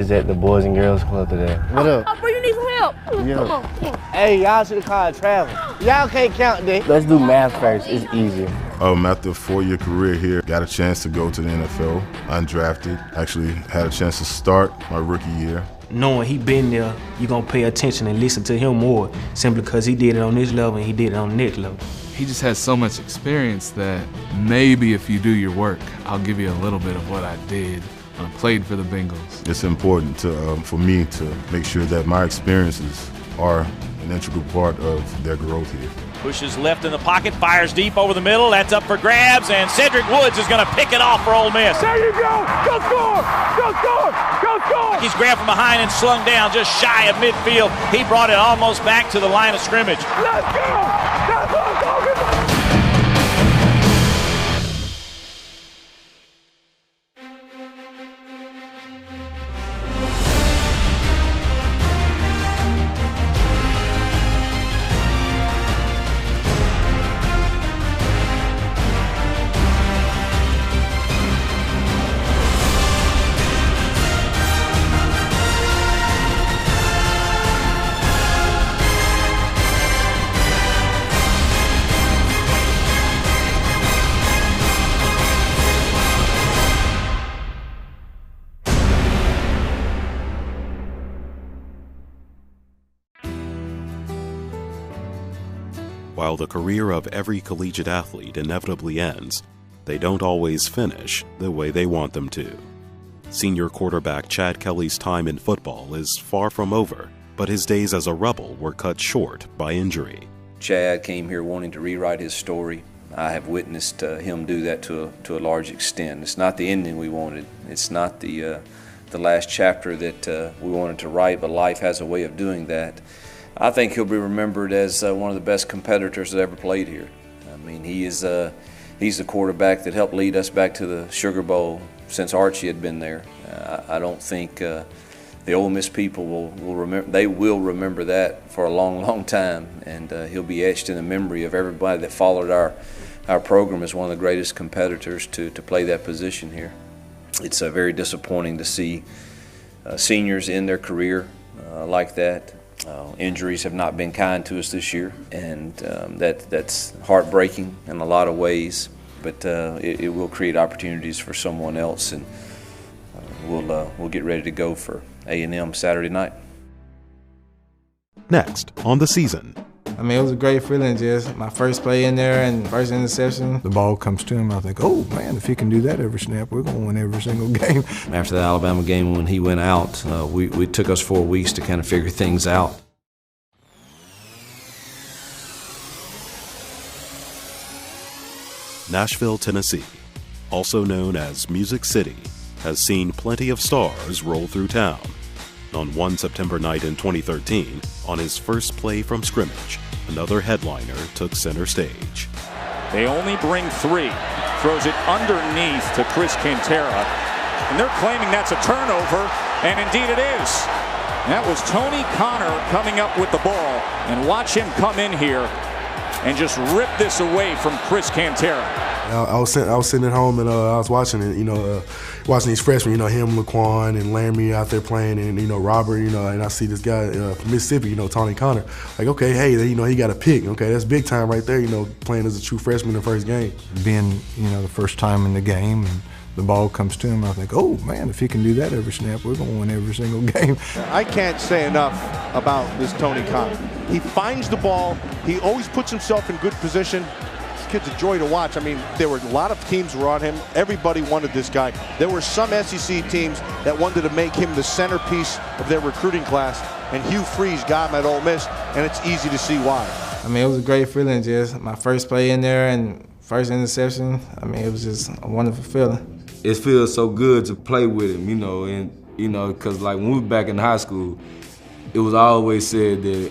Is at the Boys and Girls Club today. What up? Oh, bro, you need some help. Yeah. Come on, come on. Hey, y'all should have called travel. Y'all can't count this. Let's do math first. It's easier. After a 4-year career here, got a chance to go to the NFL, undrafted. Actually had a chance to start my rookie year. Knowing he been there, you're gonna pay attention and listen to him more, simply because he did it on this level and he did it on the next level. He just has so much experience that maybe if you do your work, I'll give you a little bit of what I did when I played for the Bengals. It's important for me to make sure that my experiences are an integral part of their growth here. Pushes left in the pocket, fires deep over the middle. That's up for grabs, and Cedric Woods is going to pick it off for Ole Miss. There you go! Go score! Go score! Go score! He's grabbed from behind and slung down just shy of midfield. He brought it almost back to the line of scrimmage. Let's go! That's what I'm talking about! While the career of every collegiate athlete inevitably ends, they don't always finish the way they want them to. Senior quarterback Chad Kelly's time in football is far from over, but his days as a Rebel were cut short by injury. Chad came here wanting to rewrite his story. I have witnessed him do that to a large extent. It's not the ending we wanted. It's not the last chapter that we wanted to write, but life has a way of doing that. I think he'll be remembered as one of the best competitors that ever played here. I mean, he's the quarterback that helped lead us back to the Sugar Bowl since Archie had been there. I don't think the Ole Miss people will remember. They will remember that for a long, long time, and he'll be etched in the memory of everybody that followed our program as one of the greatest competitors to play that position here. It's very disappointing to see seniors end their career like that. Injuries have not been kind to us this year, and that's heartbreaking in a lot of ways, but it will create opportunities for someone else, and we'll get ready to go for A&M Saturday night. Next on the season. I mean, it was a great feeling, just my first play in there and first interception. The ball comes to him, I think, oh man, if he can do that every snap, we're going to win every single game. After the Alabama game, when he went out, we took us 4 weeks to kind of figure things out. Nashville, Tennessee, also known as Music City, has seen plenty of stars roll through town. On one September night in 2013, on his first play from scrimmage, another headliner took center stage. They only bring 3. Throws it underneath to Chris Cantera, and they're claiming that's a turnover, and indeed it is. That was Tony Connor coming up with the ball, and watch him come in here and just rip this away from Chris Cantera. I was sitting at home and I was watching it, watching these freshmen, him, Laquan, and Laramie out there playing, and Robert, and I see this guy from Mississippi, Tony Connor. Like, okay, hey, he got a pick. Okay, that's big time right there. Playing as a true freshman in the first game. Being, the first time in the game, and the ball comes to him, I think, oh man, if he can do that every snap, we're going to win every single game. I can't say enough about this Tony Connor. He finds the ball. He always puts himself in good position. Kid's a joy to watch. I mean, there were a lot of teams were on him. Everybody wanted this guy. There were some SEC teams that wanted to make him the centerpiece of their recruiting class, and Hugh Freeze got him at Ole Miss, and it's easy to see why. I mean, it was a great feeling, just my first play in there and first interception. I mean, it was just a wonderful feeling. It feels so good to play with him, because like when we were back in high school, it was always said that,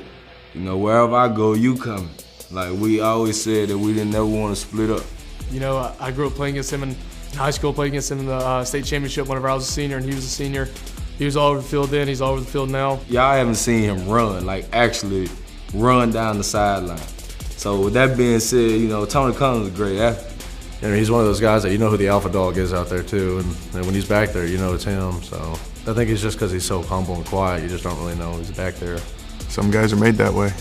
wherever I go, you coming. Like, we always said that we didn't ever want to split up. I grew up playing against him in high school, playing against him in the state championship whenever I was a senior and he was a senior. He was all over the field then, he's all over the field now. Y'all haven't seen him run, like actually run down the sideline. So with that being said, Tony Connor is a great athlete. He's one of those guys that who the alpha dog is out there too, and when he's back there, it's him, so. I think it's just because he's so humble and quiet, you just don't really know he's back there. Some guys are made that way.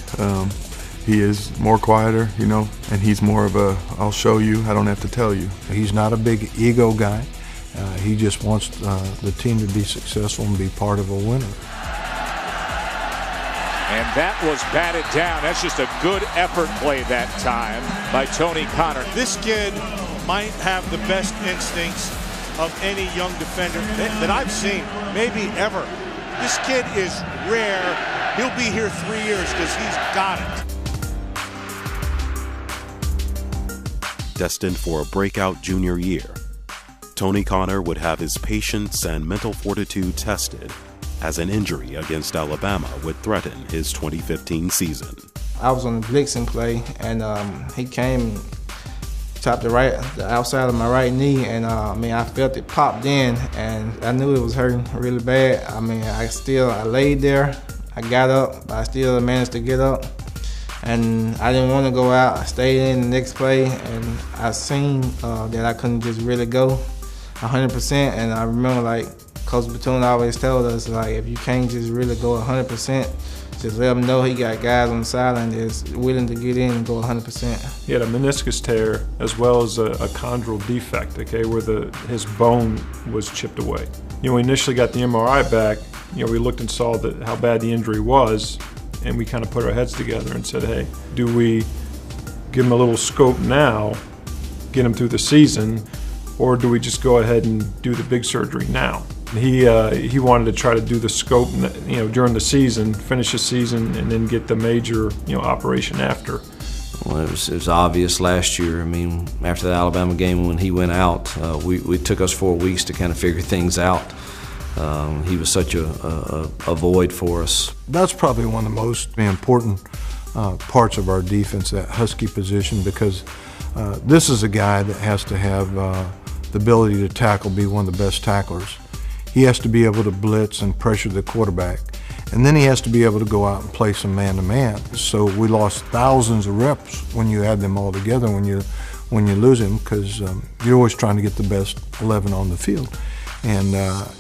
He is more quieter, you know, and he's more of a, I'll show you, I don't have to tell you. He's not a big ego guy. He just wants the team to be successful and be part of a winner. And that was batted down. That's just a good effort play that time by Tony Connor. This kid might have the best instincts of any young defender that I've seen, maybe ever. This kid is rare. He'll be here 3 years because he's got it. Destined for a breakout junior year, Tony Connor would have his patience and mental fortitude tested as an injury against Alabama would threaten his 2015 season. I was on the blitzing play, and he came, tapped the outside of my right knee, and I felt it popped in, and I knew it was hurting really bad. I laid there, I got up, but I still managed to get up, and I didn't want to go out. I stayed in the next play, and I seen that I couldn't just really go 100%, and I remember Coach Batoon always told us, if you can't just really go 100%, just let him know he got guys on the sideline that's willing to get in and go 100%. He had a meniscus tear as well as a chondral defect, okay, where his bone was chipped away. You know, we initially got the MRI back, you know, we looked and saw how bad the injury was, and we kind of put our heads together and said, hey, do we give him a little scope now, get him through the season, or do we just go ahead and do the big surgery now? He wanted to try to do the scope, you know, during the season, finish the season, and then get the major, you know, operation after. Well, it was obvious last year. I mean, after the Alabama game when he went out, we took us 4 weeks to kind of figure things out. He was such a void for us. That's probably one of the most important parts of our defense, that Husky position, because this is a guy that has to have the ability to tackle, be one of the best tacklers. He has to be able to blitz and pressure the quarterback. And then he has to be able to go out and play some man-to-man. So we lost thousands of reps when you add them all together when you lose him, because you're always trying to get the best 11 on the field. And,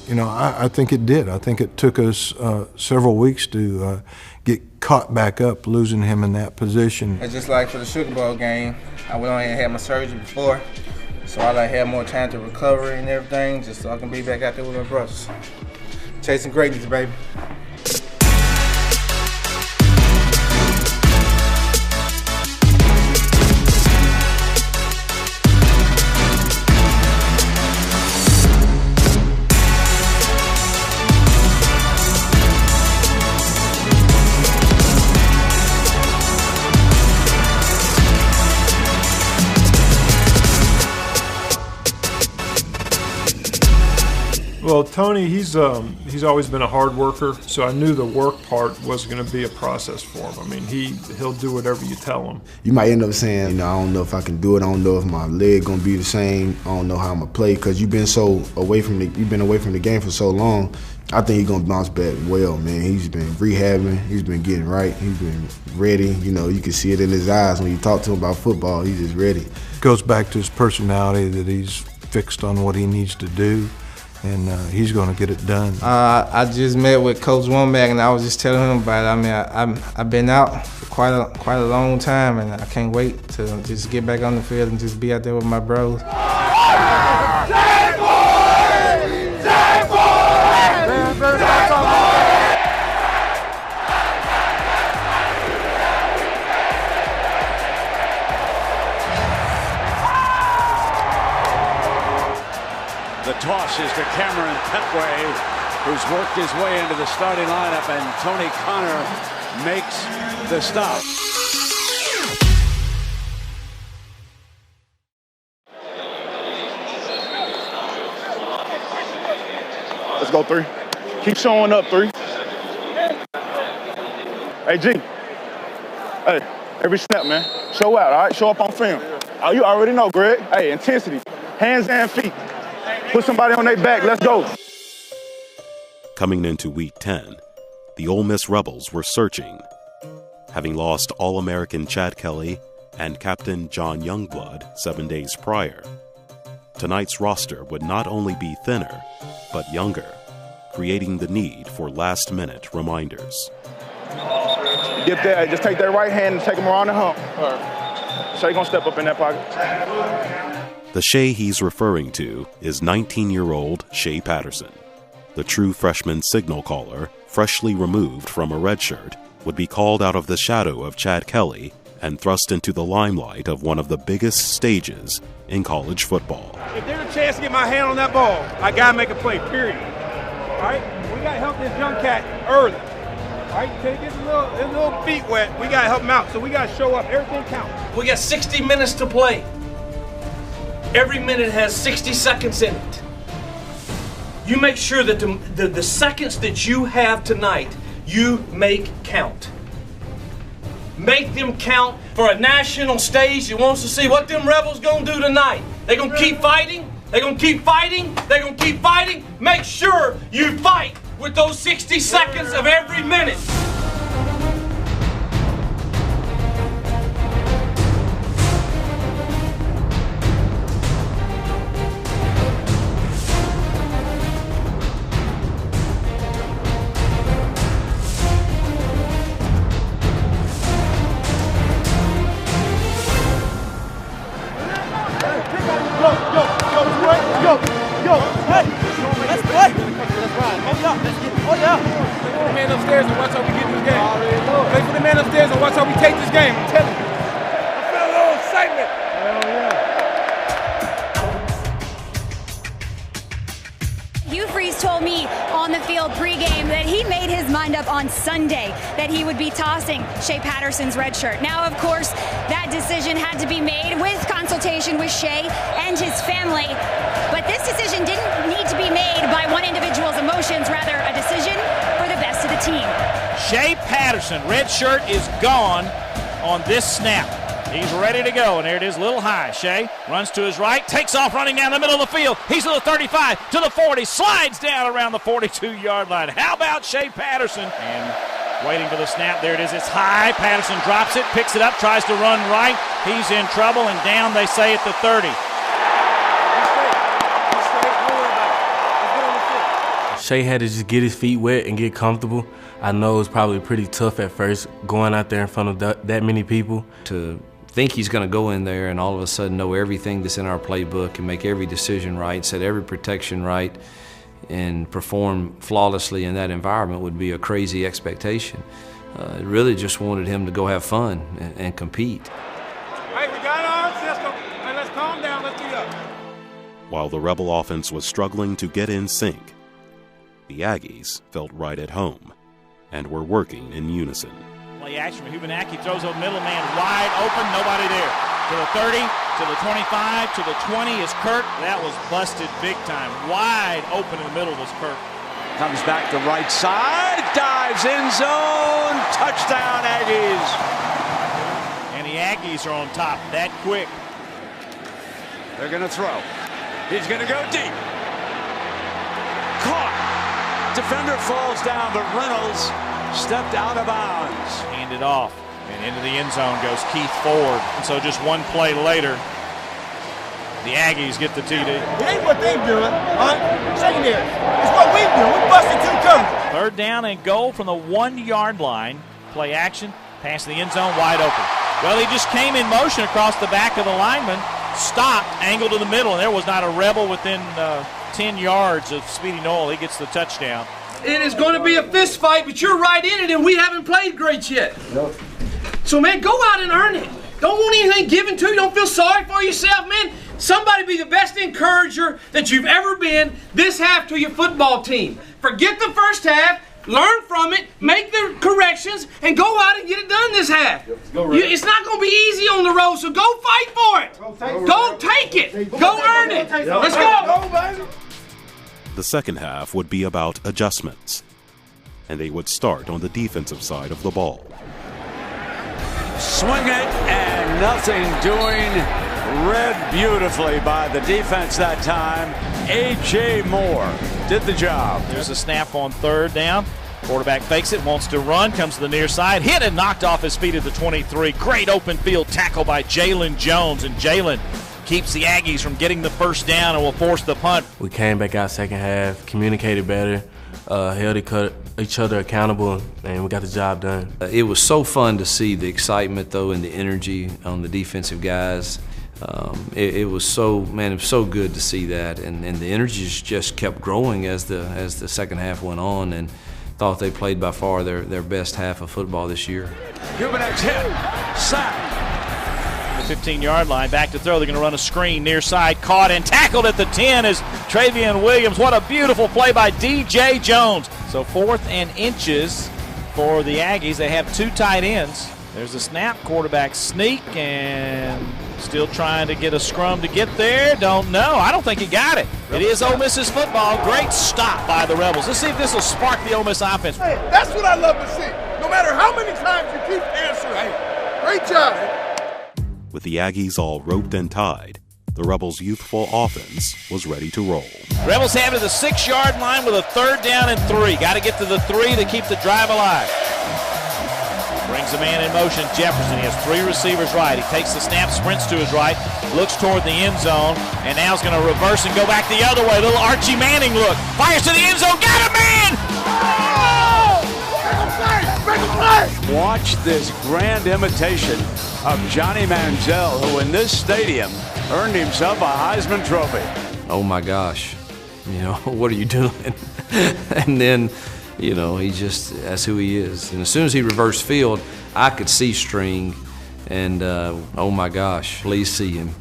you know, I think it did. I think it took us several weeks to get caught back up, losing him in that position. It's just like for the Sugar Bowl game, I went on and had my surgery before, so I had more time to recover and everything, just so I can be back out there with my brothers. Chasing greatness, baby. Well, Tony, he's always been a hard worker, so I knew the work part was going to be a process for him. I mean, he'll do whatever you tell him. You might end up saying, you know, I don't know if I can do it. I don't know if my leg gonna be the same. I don't know how I'm gonna play, because you've been away from the game for so long. I think he's gonna bounce back well, man. He's been rehabbing. He's been getting right. He's been ready. You know, you can see it in his eyes when you talk to him about football. He's just ready. It goes back to his personality, that he's fixed on what he needs to do, and he's going to get it done. I just met with Coach Womack, and I was just telling him about it. I mean, I've been out for quite a long time, and I can't wait to just get back on the field and just be out there with my bros. The toss is to Cameron Petway, who's worked his way into the starting lineup, and Tony Connor makes the stop. Let's go, 3. Keep showing up, 3. Hey, G. Hey, every snap, man. Show out, all right? Show up on film. Oh, you already know, Greg. Hey, intensity. Hands and feet. Put somebody on their back. Let's go. Coming into Week 10, the Ole Miss Rebels were searching. Having lost All-American Chad Kelly and Captain John Youngblood 7 days prior, tonight's roster would not only be thinner, but younger. creating the need for last-minute reminders. Get there, just take that right hand and take him around the hump. Shea gonna step up in that pocket. The Shea he's referring to is 19-year-old Shea Patterson. The true freshman signal caller, freshly removed from a red shirt, would be called out of the shadow of Chad Kelly and thrust into the limelight of one of the biggest stages in college football. If there's a chance to get my hand on that ball, I gotta make a play, period. All right? We gotta help this young cat early. All right? Till he gets his little feet wet, we gotta help him out. So we gotta show up. Everything counts. We got 60 minutes to play. Every minute has 60 seconds in it. You make sure that the seconds that you have tonight, you make count. Make them count for a national stage that wants to see what them Rebels gonna do tonight. They gonna keep fighting, they gonna keep fighting, they gonna keep fighting. Make sure you fight with those 60 seconds of every minute. On Sunday that he would be tossing Shea Patterson's red shirt. Now, of course, that decision had to be made with consultation with Shea and his family, but this decision didn't need to be made by one individual's emotions, rather a decision for the best of the team. Shea Patterson, red shirt is gone on this snap. He's ready to go, and there it is, a little high. Shea runs to his right, takes off running down the middle of the field. He's to the 35, to the 40, slides down around the 42-yard line. How about Shea Patterson? And waiting for the snap, there it is, it's high. Patterson drops it, picks it up, tries to run right. He's in trouble, and down, they say, at the 30. Shea had to just get his feet wet and get comfortable. I know it's probably pretty tough at first going out there in front of that many people. To think he's going to go in there and all of a sudden know everything that's in our playbook and make every decision right, set every protection right, and perform flawlessly in that environment would be a crazy expectation. Really just wanted him to go have fun and compete. Hey, we got our system. Hey, let's calm down. Let's do that. While the Rebel offense was struggling to get in sync, the Aggies felt right at home and were working in unison. Play action for Hubenacki, throws a middle man wide open, nobody there. To the 30, to the 25, to the 20 is Kirk. That was busted big time. Wide open in the middle was Kirk. Comes back to right side, dives in zone, touchdown Aggies. And the Aggies are on top that quick. They're gonna throw. He's gonna go deep. Caught. Defender falls down, but Reynolds stepped out of bounds. Handed off, and into the end zone goes Keith Ford. And so just one play later, the Aggies get the TD. It ain't what they doing, huh? Secondary. It's what we do. We busted two covers. Third down and goal from the 1-yard line. Play action, pass the end zone, wide open. Well, he just came in motion across the back of the lineman, stopped, angled to the middle, and there was not a Rebel within 10 yards of Speedy Noel. He gets the touchdown. It is going to be a fist fight, but you're right in it, and we haven't played great yet. Nope. So, man, go out and earn it. Don't want anything given to you. Don't feel sorry for yourself, man. Somebody be the best encourager that you've ever been this half to your football team. Forget the first half. Learn from it, make the corrections, and go out and get it done this half. It's not going to be easy on the road, so go fight for it. Go take it. Go earn it. Let's go. The second half would be about adjustments, and they would start on the defensive side of the ball. Swing it, and nothing doing. Read beautifully by the defense that time. A.J. Moore did the job. There's a snap on third down. Quarterback fakes it, wants to run, comes to the near side, hit and knocked off his feet at the 23. Great open field tackle by Jalen Jones, and Jalen keeps the Aggies from getting the first down and will force the punt. We came back out second half, communicated better, held each other accountable, and we got the job done. It was so fun to see the excitement, though, and the energy on the defensive guys. It was so good to see that, and the energy just kept growing as the second half went on, and thought they played by far their best half of football this year. Hubenek's hit, sack. The 15-yard line, back to throw. They're going to run a screen near side, caught and tackled at the 10 is Travion Williams. What a beautiful play by DJ Jones. So 4th and inches for the Aggies. They have 2 tight ends. There's a snap, quarterback sneak, and still trying to get a scrum to get there. Don't know. I don't think he got it. It is Ole Miss's football. Great stop by the Rebels. Let's see if this will spark the Ole Miss offense. Hey, that's what I love to see. No matter how many times you keep answering. Great job. With the Aggies all roped and tied, the Rebels' youthful offense was ready to roll. Rebels have it to the 6-yard line with a 3rd down and 3. Got to get to the 3 to keep the drive alive. Brings a man in motion, Jefferson. He has 3 receivers right. He takes the snap, sprints to his right, looks toward the end zone, and now he's going to reverse and go back the other way. Little Archie Manning look. Fires to the end zone. Got a man! Watch this grand imitation of Johnny Manziel, who in this stadium earned himself a Heisman Trophy. Oh my gosh, what are you doing? And then, that's who he is. And as soon as he reversed field, I could see String, and oh my gosh, please see him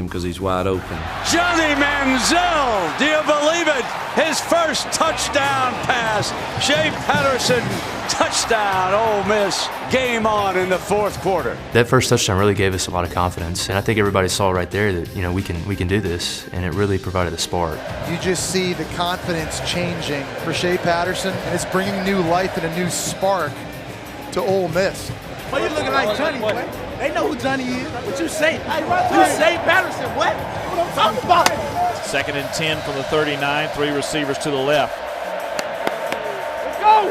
because he's wide open. Johnny Manziel, do you believe it? His first touchdown pass. Shea Patterson, touchdown, Ole Miss. Game on in the 4th quarter. That first touchdown really gave us a lot of confidence, and I think everybody saw right there that we can do this, and it really provided a spark. You just see the confidence changing for Shea Patterson, and it's bringing new life and a new spark to Ole Miss. Well, you looking like Johnny, boy. They know who Johnny is. What you say? You say Patterson, what? What I'm talking about? 2nd and 10 from the 39, 3 receivers to the left. Let's go!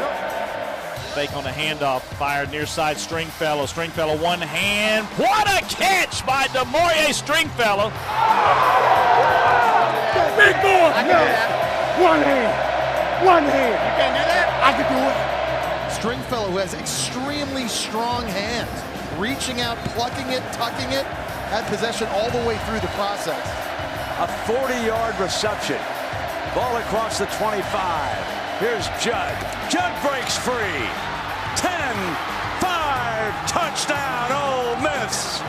Fake on the handoff, fired near side Stringfellow. Stringfellow one hand. What a catch by DeMaurier Stringfellow. Big boy! One hand. One hand. You can't do that? I can do it. Stringfellow, who has extremely strong hands, reaching out, plucking it, tucking it, had possession all the way through the process. A 40-yard reception. Ball across the 25. Here's Judd. Judd breaks free. 10-5 touchdown Ole Miss.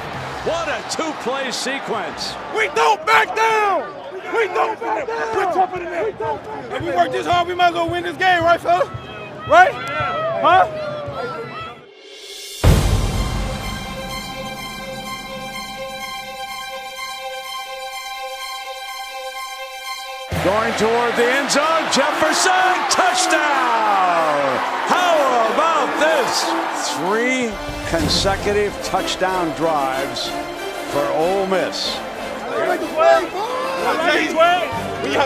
What a 2-play sequence. We don't back down. We don't back down. We're tougher than that. If we work this hard, we might as well win this game, right, fella? Right? Huh? Going toward the end zone, Jefferson, touchdown! How about this? 3 consecutive touchdown drives for Ole Miss. I like the 12.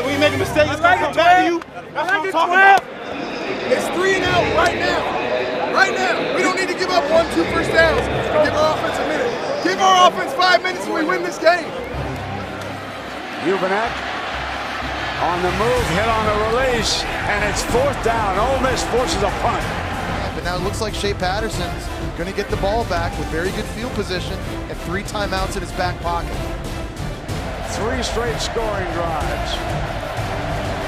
We make a mistake, it's gonna come back to you. I like the 12. It's 3 and out right now. Right now. We don't need to give up 1-2 first downs. Give our offense a minute. Give our offense 5 minutes and we win this game. Hubenek on the move, hit on the release, and it's 4th down. Ole Miss forces a punt. But now it looks like Shea Patterson's going to get the ball back with very good field position and 3 timeouts in his back pocket. 3 straight scoring drives.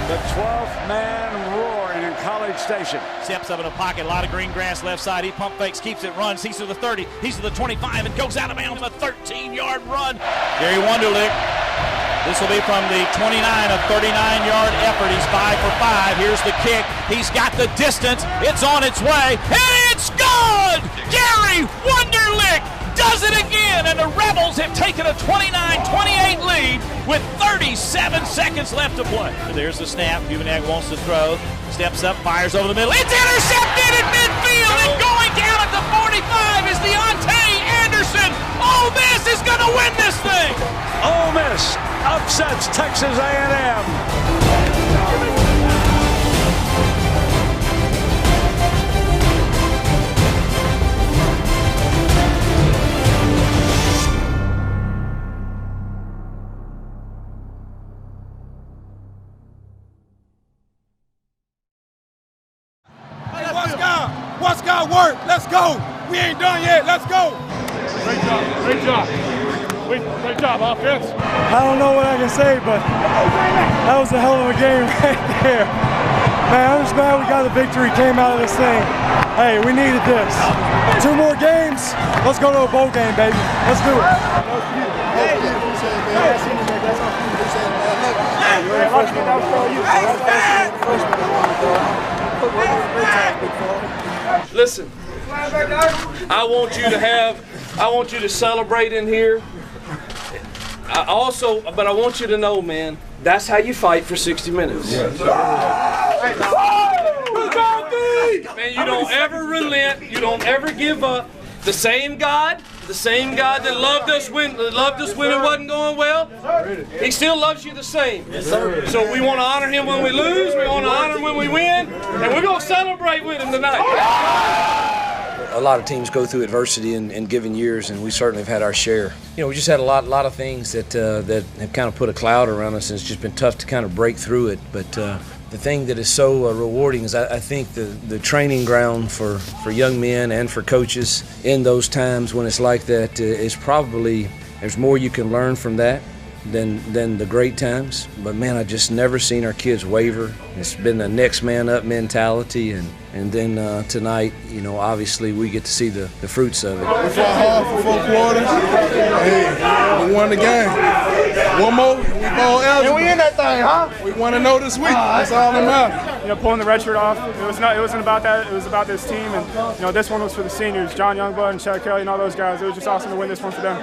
The 12th man roaring in College Station. Steps up in a pocket, a lot of green grass left side. He pump fakes, keeps it, runs. He's to the 30, he's to the 25, and goes out of bounds on a 13-yard run. Gary Wunderlich. This will be from the 29, a 39-yard effort. He's 5 for 5. Here's the kick. He's got the distance. It's on its way, and it's good! Gary Wunderlich does it again, and the Rebels have taken a 29-28 lead with 37 seconds left to play. There's the snap. Hubenek wants to throw. Steps up, fires over the middle. It's intercepted in midfield, and going down at the 45 is Deontay Anderson. Ole Miss is going to win this thing. Ole Miss upsets Texas A&M. Watch God work. Let's go. We ain't done yet. Let's go. Great job. Great job. Great job, offense. I don't know what I can say, but that was a hell of a game right there. Man, I'm just glad we got the victory, came out of this thing. Hey, we needed this. 2 more games. Let's go to a bowl game, baby. Let's do it. Listen, I want you to celebrate in here. But I want you to know, man, that's how you fight for 60 minutes. Man, you don't ever relent. You don't ever give up. The same God that loved us when it wasn't going well, He still loves you the same. So we want to honor Him when we lose. We want to honor Him when we win, and we're going to celebrate with Him tonight. A lot of teams go through adversity in given years, and we certainly have had our share. You know, we just had a lot of things that have kind of put a cloud around us, and it's just been tough to kind of break through it. But the thing that is so rewarding is I think the training ground for young men and for coaches in those times when it's like that is probably, there's more you can learn from that than the great times. But man, I just never seen our kids waver. It's been the next man up mentality, and then tonight, you know, obviously we get to see the fruits of it. We fought hard for 4 quarters. Hey, we won the game. One more, we bowl eligible. And we in that thing, huh? We want to know this week. That's all that matters. You know, pulling the red shirt off, it wasn't about that. It was about this team, and you know, this one was for the seniors, John Youngblood and Chad Kelly and all those guys. It was just awesome to win this one for them.